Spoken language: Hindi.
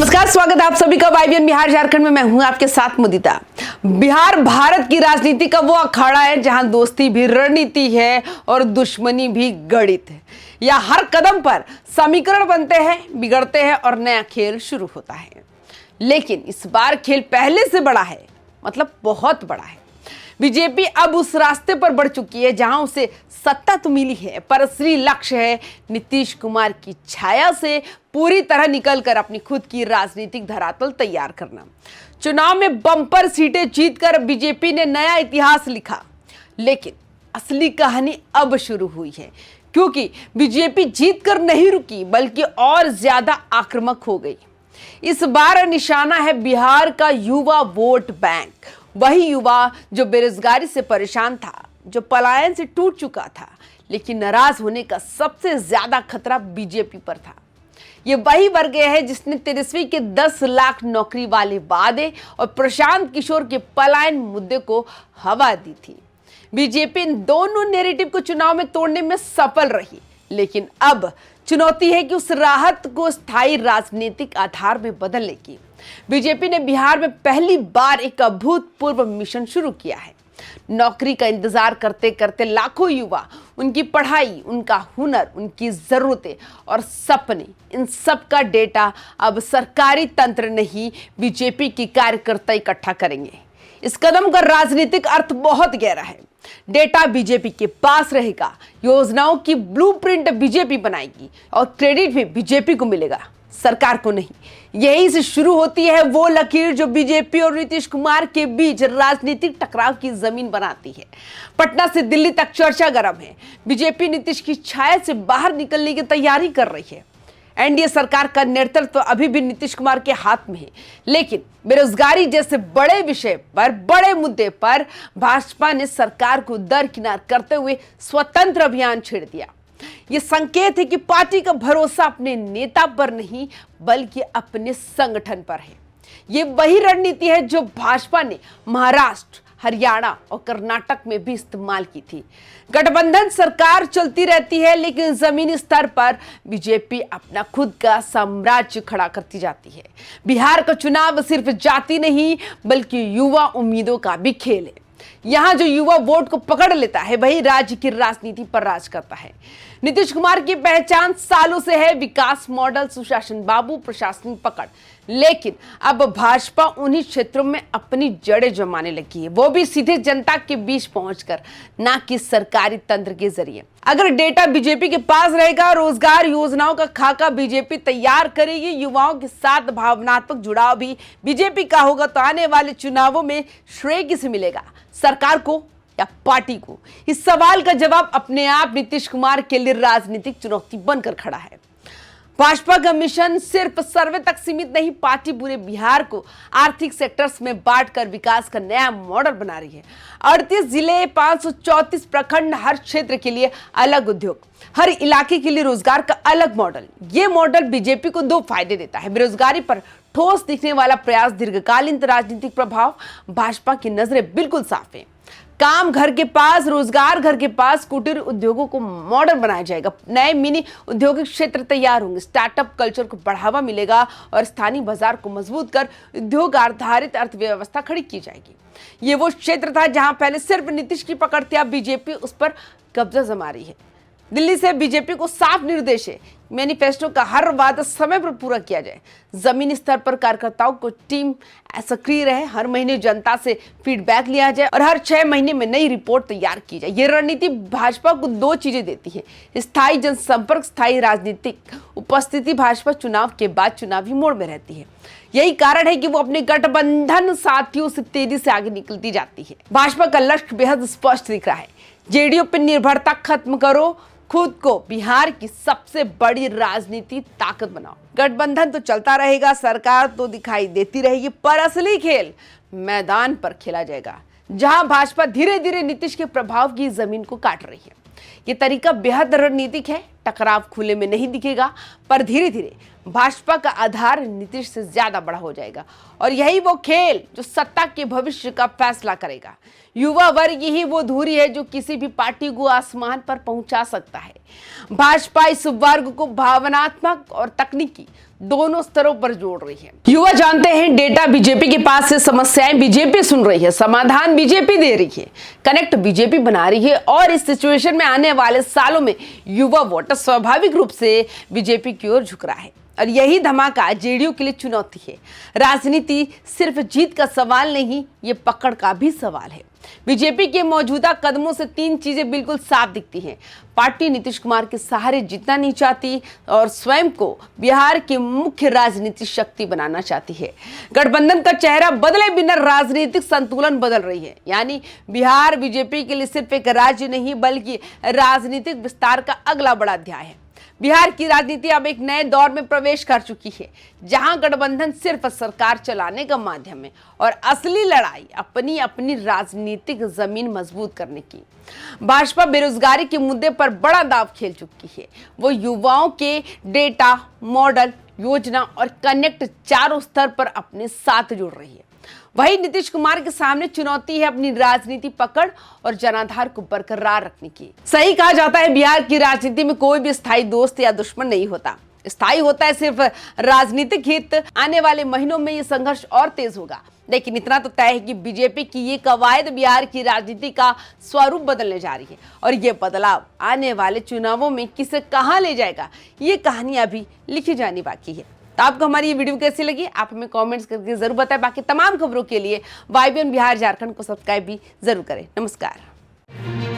नमस्कार, स्वागत है आप सभी का वाईबीएन बिहार झारखंड में। मैं हूं आपके साथ मुदिता। बिहार भारत की राजनीति का वो अखाड़ा है जहां दोस्ती भी रणनीति है और दुश्मनी भी गणित है। या हर कदम पर समीकरण बनते हैं, बिगड़ते हैं और नया खेल शुरू होता है। लेकिन इस बार खेल पहले से बड़ा है, मतलब बहुत बड़ा है। बीजेपी अब उस रास्ते पर बढ़ चुकी है जहां उसे सत्ता तो मिली है, पर असली लक्ष्य है नीतीश कुमार की छाया से पूरी तरह निकलकर अपनी खुद की राजनीतिक धरातल तैयार करना। चुनाव में बम्पर सीटें जीतकर बीजेपी ने नया इतिहास लिखा, लेकिन असली कहानी अब शुरू हुई है, क्योंकि बीजेपी जीतकर नहीं रुकी बल्कि और ज्यादा आक्रामक हो गई। इस बार निशाना है बिहार का युवा वोट बैंक, वही युवा जो बेरोजगारी से परेशान था, जो पलायन से टूट चुका था, लेकिन नाराज होने का सबसे ज्यादा खतरा बीजेपी पर था। ये वही वर्ग है जिसने तेजस्वी के 10 लाख नौकरी वाले वादे और प्रशांत किशोर के पलायन मुद्दे को हवा दी थी। बीजेपी इन दोनों नैरेटिव को चुनाव में तोड़ने में सफल रही, लेकिन अब चुनौती है कि उस राहत को स्थायी राजनीतिक आधार में बदलने की। बीजेपी ने बिहार में पहली बार एक अभूतपूर्व मिशन शुरू किया है। नौकरी का इंतजार करते करते लाखों युवा, उनकी पढ़ाई, उनका हुनर, उनकी जरूरतें और सपने, इन सब का डेटा अब सरकारी तंत्र नहीं, बीजेपी की कार्यकर्ता इकट्ठा करेंगे। इस कदम का राजनीतिक अर्थ बहुत गहरा है। डेटा बीजेपी के पास रहेगा, योजनाओं की ब्लूप्रिंट बीजेपी बनाएगी और क्रेडिट भी बीजेपी को मिलेगा, सरकार को नहीं। यही से शुरू होती है वो लकीर जो बीजेपी और नीतीश कुमार के बीच राजनीतिक टकराव की जमीन बनाती है। पटना से दिल्ली तक चर्चा गर्म है। बीजेपी नीतीश की छाया से बाहर निकलने की तैयारी कर रही है। एनडीए सरकार का नेतृत्व अभी भी नीतीश कुमार के हाथ में है, लेकिन बेरोजगारी जैसे बड़े विषय पर, बड़े मुद्दे पर भाजपा ने सरकार को दरकिनार करते हुए स्वतंत्र अभियान छेड़ दिया। ये संकेत है कि पार्टी का भरोसा अपने नेता पर नहीं बल्कि अपने संगठन पर है। ये वही रणनीति है जो भाजपा ने महाराष्ट्र, हरियाणा और कर्नाटक में भी इस्तेमाल की थी। गठबंधन सरकार चलती रहती है, लेकिन जमीनी स्तर पर बीजेपी अपना खुद का साम्राज्य खड़ा करती जाती है। बिहार का चुनाव सिर्फ जाति नहीं बल्कि युवा उम्मीदों का भी खेल है। यहाँ जो युवा वोट को पकड़ लेता है वही राज्य की राजनीति पर राज करता है। नीतीश कुमार की पहचान सालों से है विकास मॉडल, सुशासन बाबू, प्रशासनिक पकड़, लेकिन अब भाजपा उन्हीं क्षेत्रों में अपनी जड़ें जमाने लगी है, वो भी सीधे जनता के बीच पहुंचकर, ना कि सरकारी तंत्र के जरिए। अगर डेटा बीजेपी के पास रहेगा, रोजगार योजनाओं का खाका बीजेपी तैयार करेगी, युवाओं के साथ भावनात्मक जुड़ाव भी बीजेपी का होगा, तो आने वाले चुनावों में श्रेय किसे मिलेगा, सरकार को या पार्टी को? इस सवाल का जवाब अपने आप नीतीश कुमार के लिए राजनीतिक चुनौती बनकर खड़ा है। भाजपा का मिशन सिर्फ सर्वे तक सीमित नहीं, पार्टी पूरे बिहार को आर्थिक सेक्टर्स में बांटकर विकास का नया मॉडल बना रही है। 38 जिले, 534 प्रखंड, हर क्षेत्र के लिए अलग उद्योग, हर इलाके के लिए रोजगार का अलग मॉडल। ये मॉडल बीजेपी को 2 फायदे देता है। बेरोजगारी पर ठोस दिखने वाला प्रयास, दीर्घकालीन राजनीतिक प्रभाव। भाजपा की नजरें बिल्कुल साफ है। काम घर के पास, रोजगार घर के पास, कुटीर उद्योगों को मॉडल बनाया जाएगा। नए मिनी औद्योगिक क्षेत्र तैयार होंगे, स्टार्टअप कल्चर को बढ़ावा मिलेगा और स्थानीय बाजार को मजबूत कर उद्योग आधारित अर्थव्यवस्था खड़ी की जाएगी। ये वो क्षेत्र था जहां पहले सिर्फ नीतीश की पकड़ थी, अब बीजेपी उस पर कब्जा जमा रही है। दिल्ली से बीजेपी को साफ निर्देश है, मैनिफेस्टो का हर वादा समय पर पूरा किया जाए। जमीनी स्तर पर कार्यकर्ताओं को टीम सक्रिय रहे, हर महीने जनता से फीडबैक लिया जाए और हर 6 महीने में नई रिपोर्ट तैयार की जाए। ये रणनीति भाजपा को 2 चीजें देती है, स्थायी जनसंपर्क, स्थायी राजनीतिक उपस्थिति। भाजपा चुनाव के बाद चुनावी मोड़ में रहती है। यही कारण है कि वो अपने गठबंधन साथियों से तेजी से आगे निकलती जाती है। भाजपा का लक्ष्य बेहद स्पष्ट दिख रहा है, जेडीयू पर निर्भरता खत्म करो, खुद को बिहार की सबसे बड़ी राजनीति ताकत बनाओ। गठबंधन तो चलता रहेगा, सरकार तो दिखाई देती रहेगी, पर असली खेल मैदान पर खेला जाएगा, जहां भाजपा धीरे धीरे नीतीश के प्रभाव की जमीन को काट रही है। ये तरीका बेहद रणनीतिक है। टकराव खुले में नहीं दिखेगा, पर धीरे धीरे भाजपा का आधार नीतीश से ज्यादा बड़ा हो जाएगा और यही वो खेल जो सत्ता के भविष्य का फैसला करेगा। युवा वर्ग यही वो धुरी है जो किसी भी पार्टी को आसमान पर पहुंचा सकता है। भाजपा इस वर्ग को भावनात्मक और तकनीकी दोनों स्तरों पर जोड़ रही है। युवा जानते हैं डेटा बीजेपी के पास है, समस्याएं बीजेपी सुन रही है, समाधान बीजेपी दे रही है, कनेक्ट बीजेपी बना रही है और इस सिचुएशन में आने वाले सालों में युवा वोटर स्वाभाविक रूप से बीजेपी की ओर झुक रहा है और यही धमाका जेडीयू के लिए चुनौती है। राजनीति सिर्फ जीत का सवाल नहीं, ये पकड़ का भी सवाल है। बीजेपी के मौजूदा कदमों से तीन चीजें बिल्कुल साफ दिखती हैं। पार्टी नीतीश कुमार के सहारे जीतना नहीं चाहती और स्वयं को बिहार की मुख्य राजनीतिक शक्ति बनाना चाहती है। गठबंधन का चेहरा बदले बिना राजनीतिक संतुलन बदल रही है। यानी बिहार बीजेपी के लिए सिर्फ एक राज्य नहीं बल्कि राजनीतिक विस्तार का अगला बड़ा अध्याय है। बिहार की राजनीति अब एक नए दौर में प्रवेश कर चुकी है, जहां गठबंधन सिर्फ सरकार चलाने का माध्यम है और असली लड़ाई अपनी अपनी राजनीतिक जमीन मजबूत करने की। भाजपा बेरोजगारी के मुद्दे पर बड़ा दांव खेल चुकी है। वो युवाओं के डेटा, मॉडल, योजना और कनेक्ट चारों स्तर पर अपने साथ जुड़ रही है। वही नीतीश कुमार के सामने चुनौती है अपनी राजनीति पकड़ और जनाधार को बरकरार रखने की। सही कहा जाता है बिहार की राजनीति में कोई भी स्थायी दोस्त या दुश्मन नहीं होता, स्थायी होता है सिर्फ राजनीतिक हित। आने वाले महीनों में ये संघर्ष और तेज होगा, लेकिन इतना तो तय है कि बीजेपी की ये कवायद बिहार की राजनीति का स्वरूप बदलने जा रही है और ये बदलाव आने वाले चुनावों में किसे कहां ले जाएगा, ये कहानी अभी लिखी जानी बाकी है। तो आपको हमारी ये वीडियो कैसी लगी आप हमें कमेंट्स करके जरूर बताएं। बाकी तमाम खबरों के लिए YBN बिहार झारखंड को सब्सक्राइब भी जरूर करें। नमस्कार।